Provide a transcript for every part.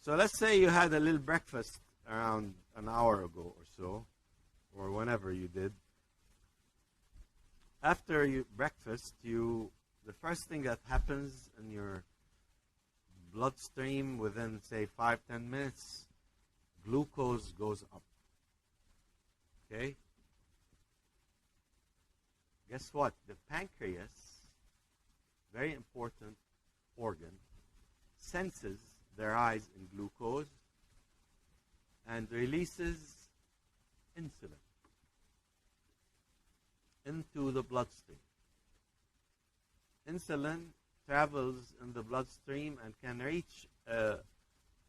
So let's say you had a little breakfast around an hour ago or so, or whenever you did. After you breakfast, the first thing that happens in your bloodstream within, say, 5-10 minutes, glucose goes up. Okay? Guess what? The pancreas, very important organ, senses the rise in glucose and releases insulin into the bloodstream. Insulin travels in the bloodstream and can reach a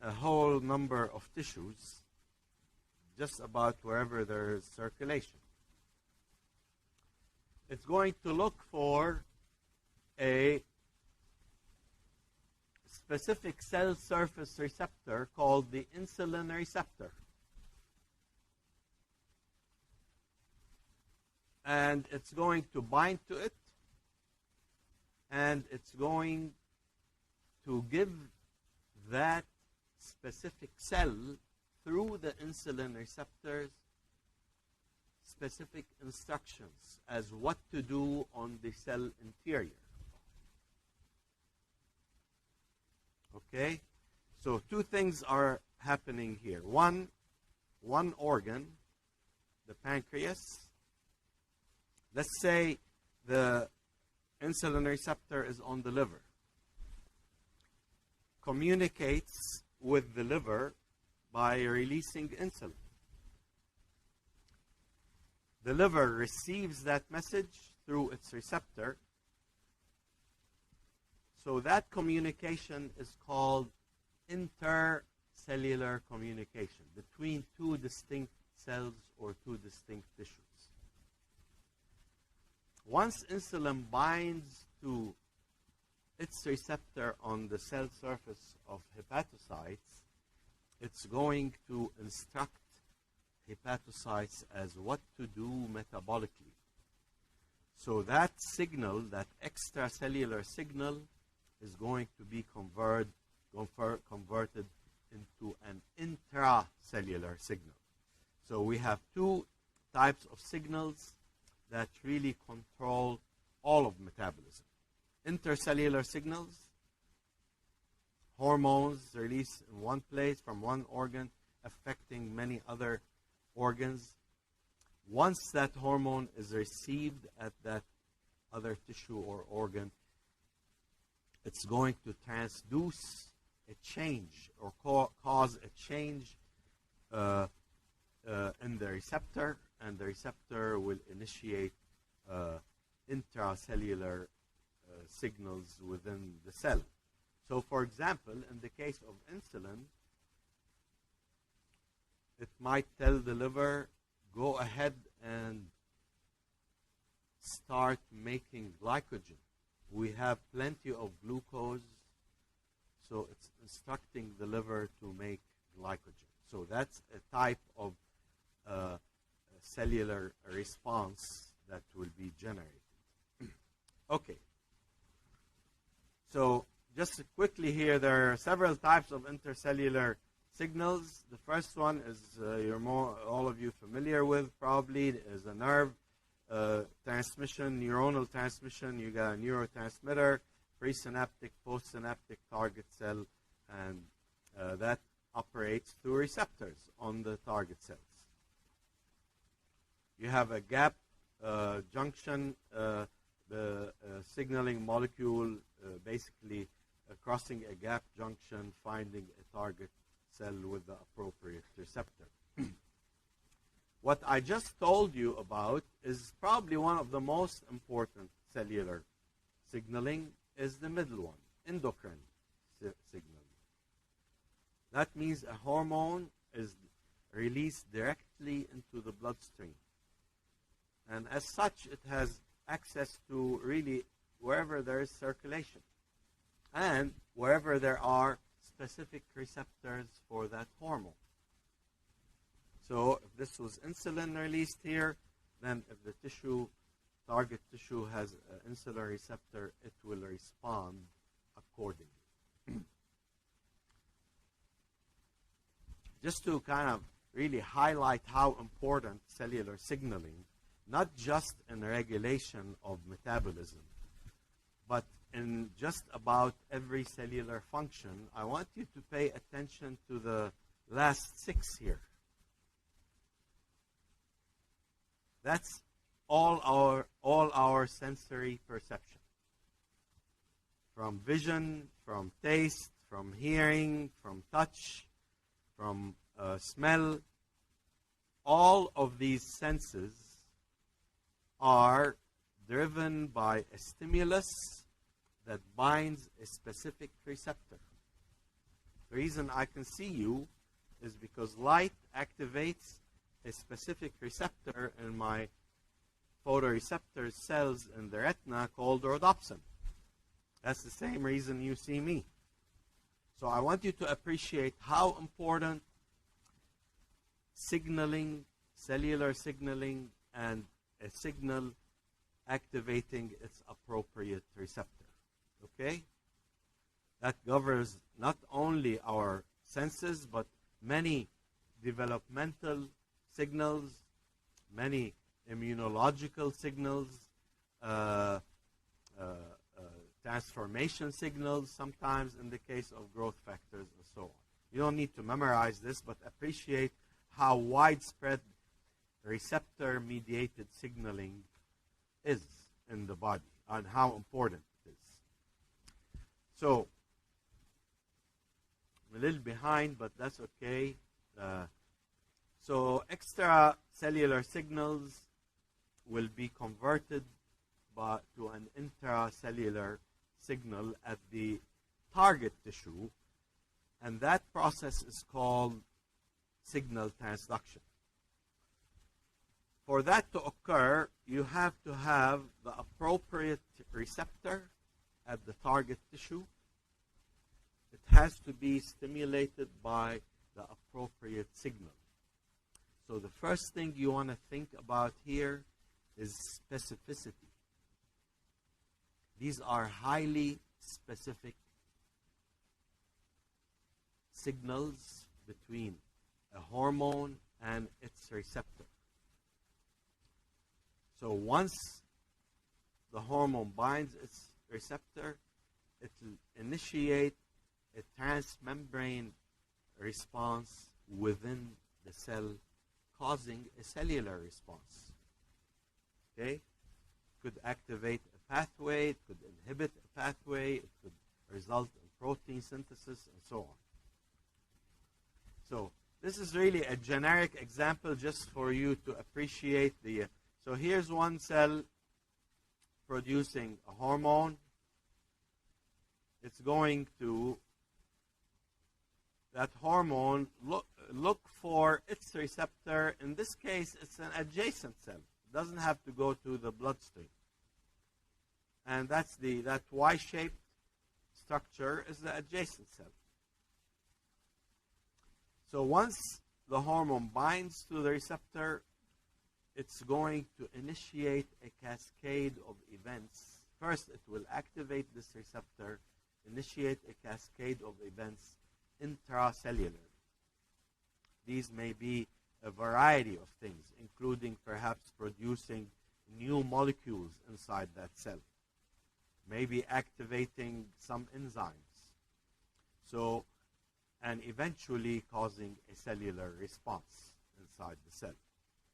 whole number of tissues, just about wherever there is circulation. It's going to look for a specific cell surface receptor called the insulin receptor. And it's going to bind to it, and it's going to give that specific cell, through the insulin receptors, specific instructions as what to do on the cell interior. Okay? So two things are happening here. One organ, the pancreas. Let's say the insulin receptor is on the liver. Communicates with the liver by releasing insulin. The liver receives that message through its receptor. So that communication is called intercellular communication between two distinct cells or two distinct tissues. Once insulin binds to its receptor on the cell surface of hepatocytes, it's going to instruct hepatocytes as what to do metabolically. So that signal, that extracellular signal, is going to be converted into an intracellular signal. So we have two types of signals that really control all of metabolism. Intercellular signals, hormones released in one place from one organ affecting many other organs. Once that hormone is received at that other tissue or organ, it's going to transduce a change or cause a change in the receptor, and the receptor will initiate intracellular signals within the cell. So, for example, in the case of insulin, it might tell the liver, go ahead and start making glycogen. We have plenty of glucose, so it's instructing the liver to make glycogen. So that's a type of cellular response that will be generated. Okay. So just quickly here, there are several types of intercellular signals. The first one is all of you familiar with probably, is a nerve transmission, neuronal transmission. You got a neurotransmitter, presynaptic, postsynaptic target cell, and that operates through receptors on the target cells. You have a gap junction, the signaling molecule basically crossing a gap junction, finding a target cell with the appropriate receptor. What I just told you about is probably one of the most important cellular signaling, is the middle one, endocrine signaling. That means a hormone is released directly into the bloodstream. And as such, it has access to really wherever there is circulation and wherever there are specific receptors for that hormone. So if this was insulin released here, then if the target tissue has an insulin receptor, it will respond accordingly. just to kind of really highlight how important cellular signaling, not just in regulation of metabolism, but in just about every cellular function. I want you to pay attention to the last 6 here. That's all our sensory perception. From vision, from taste, from hearing, from touch, from smell. All of these senses are driven by a stimulus that binds a specific receptor. The reason I can see you is because light activates a specific receptor in my photoreceptor cells in the retina called rhodopsin. That's the same reason you see me. So I want you to appreciate how important signaling, cellular signaling, and a signal activating its appropriate receptor. Okay? That governs not only our senses, but many developmental signals, many immunological signals, transformation signals, sometimes in the case of growth factors and so on. You don't need to memorize this, but appreciate how widespread receptor-mediated signaling is in the body and how important it is. So, I'm a little behind, but that's okay. So extracellular signals will be converted to an intracellular signal at the target tissue, and that process is called signal transduction. For that to occur, you have to have the appropriate receptor at the target tissue. It has to be stimulated by the appropriate signal. So the first thing you want to think about here is specificity. These are highly specific signals between a hormone and its receptor. So once the hormone binds its receptor, it will initiate a transmembrane response within the cell, causing a cellular response. Okay? It could activate a pathway, it could inhibit a pathway, it could result in protein synthesis, and so on. So this is really a generic example just for you to appreciate the... So here's one cell producing a hormone. It's going to, that hormone, look for its receptor. In this case, it's an adjacent cell. It doesn't have to go to the bloodstream. And that Y-shaped structure is the adjacent cell. So once the hormone binds to the receptor, it's going to initiate a cascade of events. First, it will activate this receptor, initiate a cascade of events intracellular. These may be a variety of things, including perhaps producing new molecules inside that cell, maybe activating some enzymes. So, and eventually causing a cellular response inside the cell.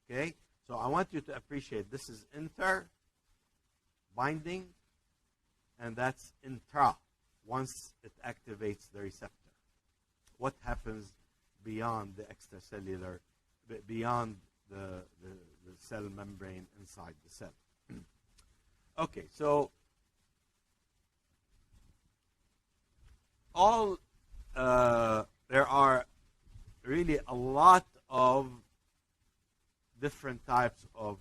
Okay? So I want you to appreciate this is inter, binding, and that's intra, once it activates the receptor. What happens beyond the extracellular, beyond the cell membrane inside the cell? Okay, so there are really a lot of different types of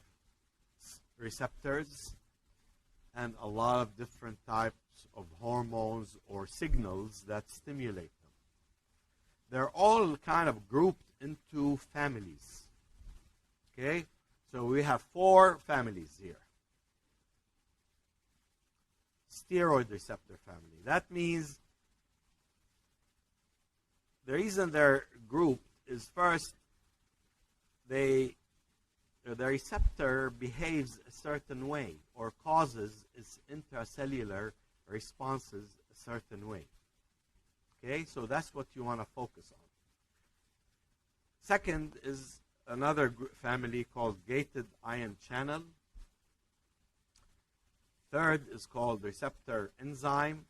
receptors and a lot of different types of hormones or signals that stimulate them. They're all kind of grouped into families. Okay? So we have 4 families here. Steroid receptor family. That means the reason they're grouped is first, the receptor behaves a certain way or causes its intracellular responses a certain way. Okay, so that's what you want to focus on. Second is another family called gated ion channel. Third is called receptor enzyme.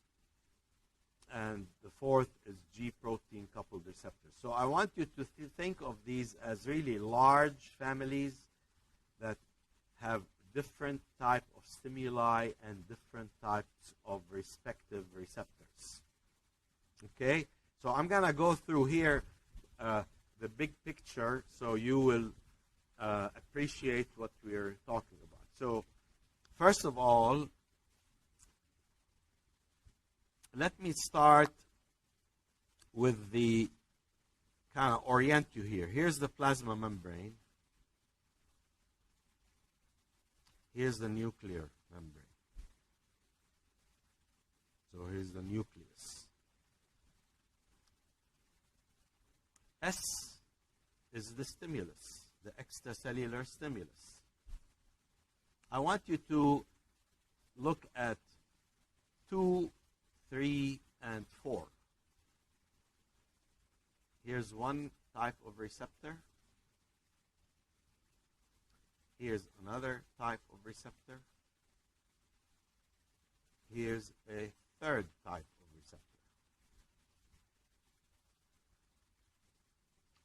And the fourth is G protein coupled receptors. So I want you to think of these as really large families that have different type of stimuli and different types of respective receptors. Okay, so I'm going to go through here the big picture so you will appreciate what we're talking about. So first of all, let me start with the kind of orient you here. Here's the plasma membrane. Here's the nuclear membrane. So here's the nucleus. S is the stimulus, the extracellular stimulus. I want you to look at 2, 3, and 4. Here's one type of receptor. Here's another type of receptor. Here's a third type of receptor.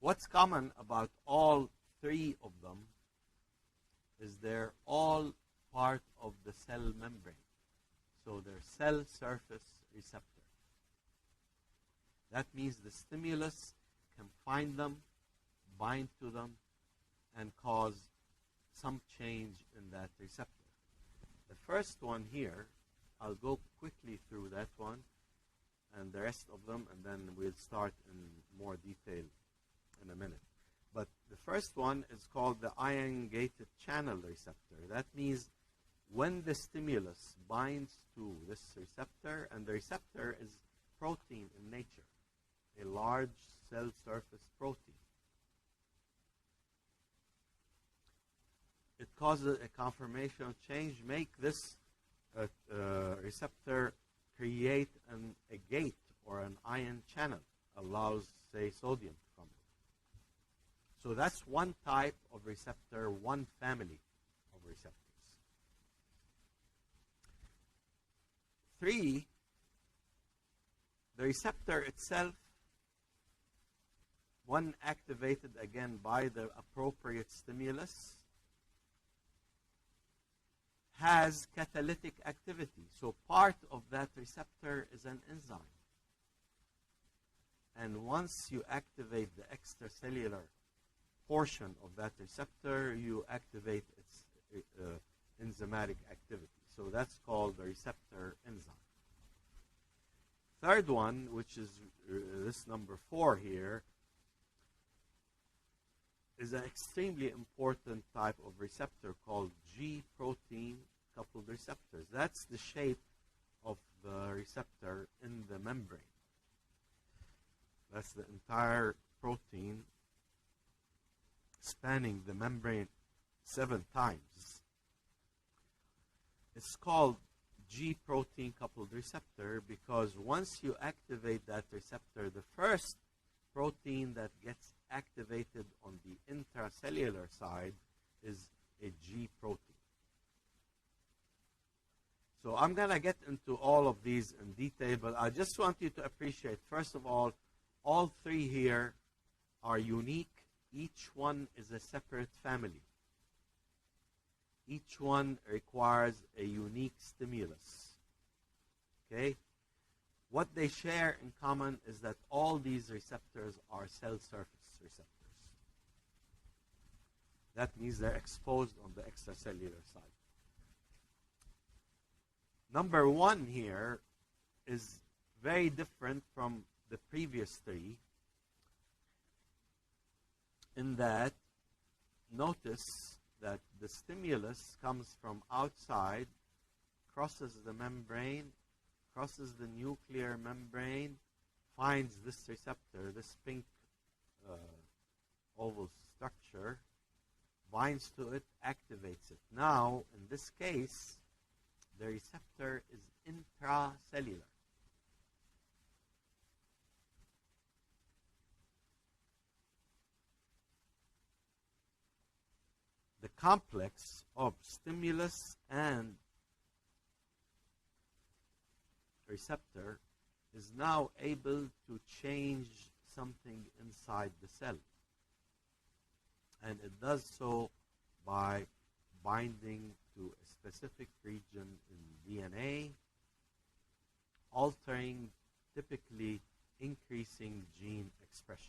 What's common about all three of them is they're all part of the cell membrane. So they're cell surface receptor. That means the stimulus can find them, bind to them, and cause some change in that receptor. The first one here, I'll go quickly through that one and the rest of them, and then we'll start in more detail in a minute. But the first one is called the ion-gated channel receptor. That means when the stimulus binds to this receptor, and the receptor is protein in nature, a large cell surface protein. It causes a conformational change, make this receptor create a gate or an ion channel, allows, say, sodium to come in. So that's one type of receptor, one family of receptors. 3, the receptor itself, when activated again by the appropriate stimulus, has catalytic activity. So part of that receptor is an enzyme. And once you activate the extracellular portion of that receptor, you activate its enzymatic activity. So that's called the receptor enzyme. Third one, which is this number 4 here, is an extremely important type of receptor called G protein coupled receptors. That's the shape of the receptor in the membrane. That's the entire protein spanning the membrane 7 times. It's called G protein coupled receptor because once you activate that receptor, the first protein that gets activated on the intracellular side is a G protein. So I'm going to get into all of these in detail, but I just want you to appreciate, first of all 3 here are unique. Each one is a separate family. Each one requires a unique stimulus. Okay? What they share in common is that all these receptors are cell surface receptors. That means they're exposed on the extracellular side. Number 1 here is very different from the previous 3 in that, notice that the stimulus comes from outside, crosses the membrane, crosses the nuclear membrane, finds this receptor, this pink oval structure, binds to it, activates it. Now, in this case, the receptor is intracellular. The complex of stimulus and receptor is now able to change something inside the cell. And it does so by binding to a specific region in DNA, altering, typically increasing gene expression.